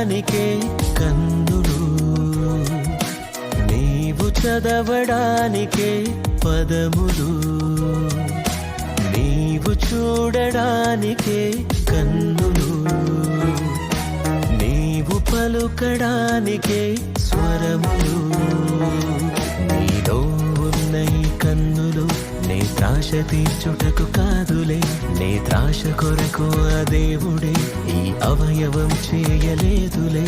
చూడడానికే కన్నులు, నీవు చదవడానికే పదములు. నీవు చూడడానికే కన్నులు, నీవు పలుకడానికే స్వరములు. నీలో ఉన్న ఈ కన్నులు నేత్రాశ తీర్చుటకు కాదులే, నేత్రాశ కొరకు ఆ దేవుడే ఈ అవయవం చేయలేదులే.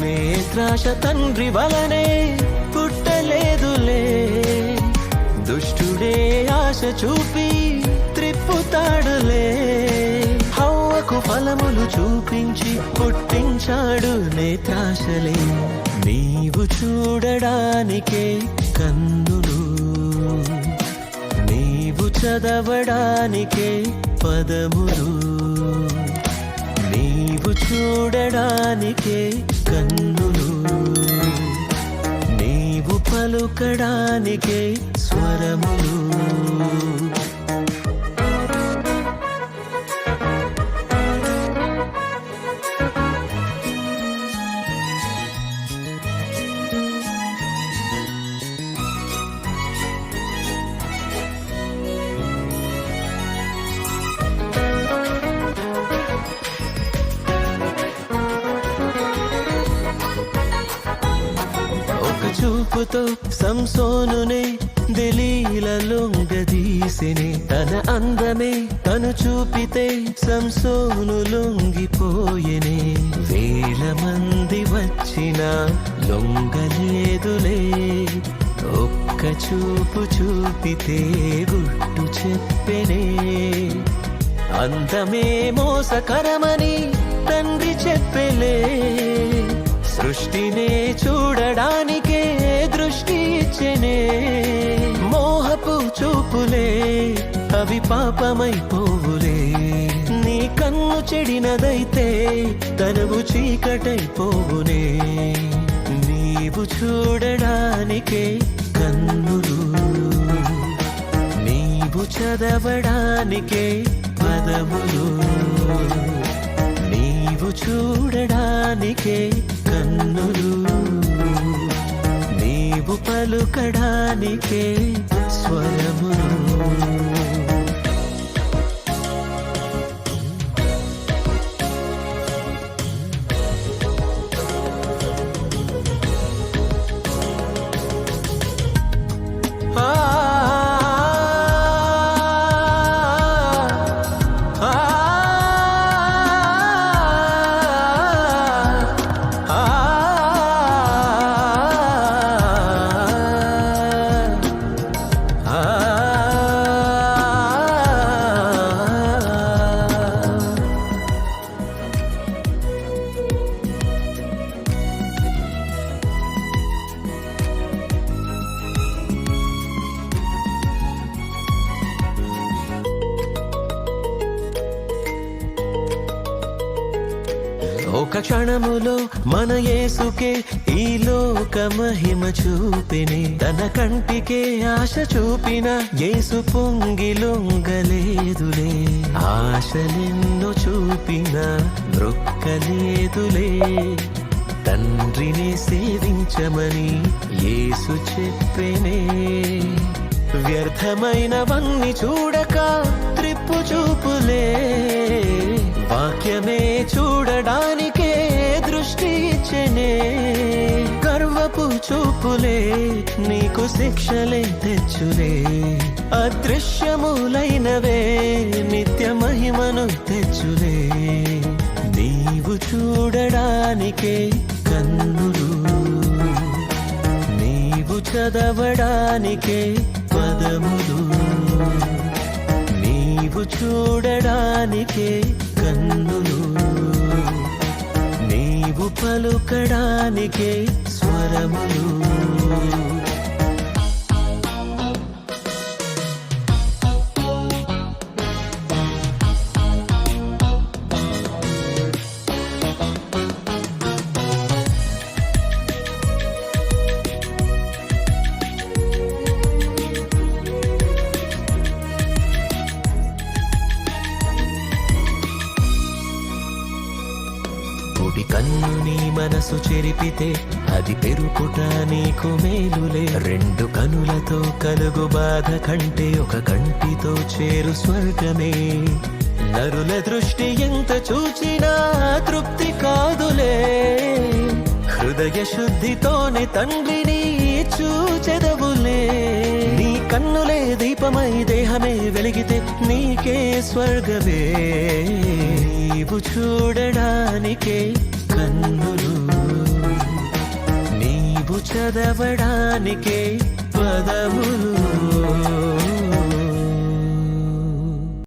నేత్రాశ తండ్రి వలనే పుట్టలేదులే, దుష్టుడే ఆశ చూపి త్రిప్పుతాడులే. హవ్వకు ఫలములు చూపించి పుట్టించాడు నేత్రాశలే. నీవు చూడడానికే కన్నులు, నీవు చదవడానికే పదములు. నీవు చూడడానికే కన్నులు, నీవు పలుకడానికే స్వరములు. చూపుతో సంసోనునే దెలీలా లొంగదీసెనే, తన అందమే తను చూపితే సంసోను లొంగిపోయెనే. వేల మంది వచ్చినా లొంగలేదులే, ఒక్క చూపు చూపితే గుట్టు చెప్పెనే. అందమే మోసకరమని తండ్రి చెప్పెలే, సృష్టినే చూడడానికే దృష్టి ఇచ్చెనే. మోహపు చూపులే అవి పాపమైపోవులే, నీ కన్ను చెడినదైతే తనువు చీకటైపోవునే. నీవు చూడడానికే కన్నులు, నీవు చదవడానికే పదములు. నీవు చూడడానికే కన్నులు, నీవు పలుకడానికే స్వరములు. ఒక క్షణములో మన యేసుకే ఈ లోక మహిమ చూపిని, తన కంటికే ఆశ చూపిన యేసు పొంగి లొంగలేదులే. ఆశలెన్నో చూపిన మ్రొక్కలేదులే, తండ్రిని సేవించమని యేసు చెప్పెనే. వ్యర్థమైనవన్నీ చూడక త్రిప్పు చూపులే, వాక్యమే చూడడానికే దృష్టి ఇచ్చెనే. గర్వపు చూపులే నీకు శిక్షలే తెచ్చులే, అదృశ్యములైనవే నిత్య మహిమను తెచ్చులే. నీవు చూడడానికే కన్నులు, నీవు చదవడానికే పదములు. నీవు చూడడానికే కన్నులు, నీవు పలుకడానికే స్వరములు. నన్ను నీ మనసు చెరిపితే అది పెరుకుట నీకు మేలులే. రెండు కనులతో కలుగు బాధ కంటే ఒక కంటితో చేరు స్వర్గమే. నరుల దృష్టి ఎంత చూచినా తృప్తి కాదులే. హృదయ శుద్ధితోనే తండ్రిని చూచెదవులే. నీ కన్నులే దీపమై దేహమే వెలిగితే నీకే స్వర్గమే. నీవు చూడడానికే కన్నులు, నీవు చదవడానికే పదములు.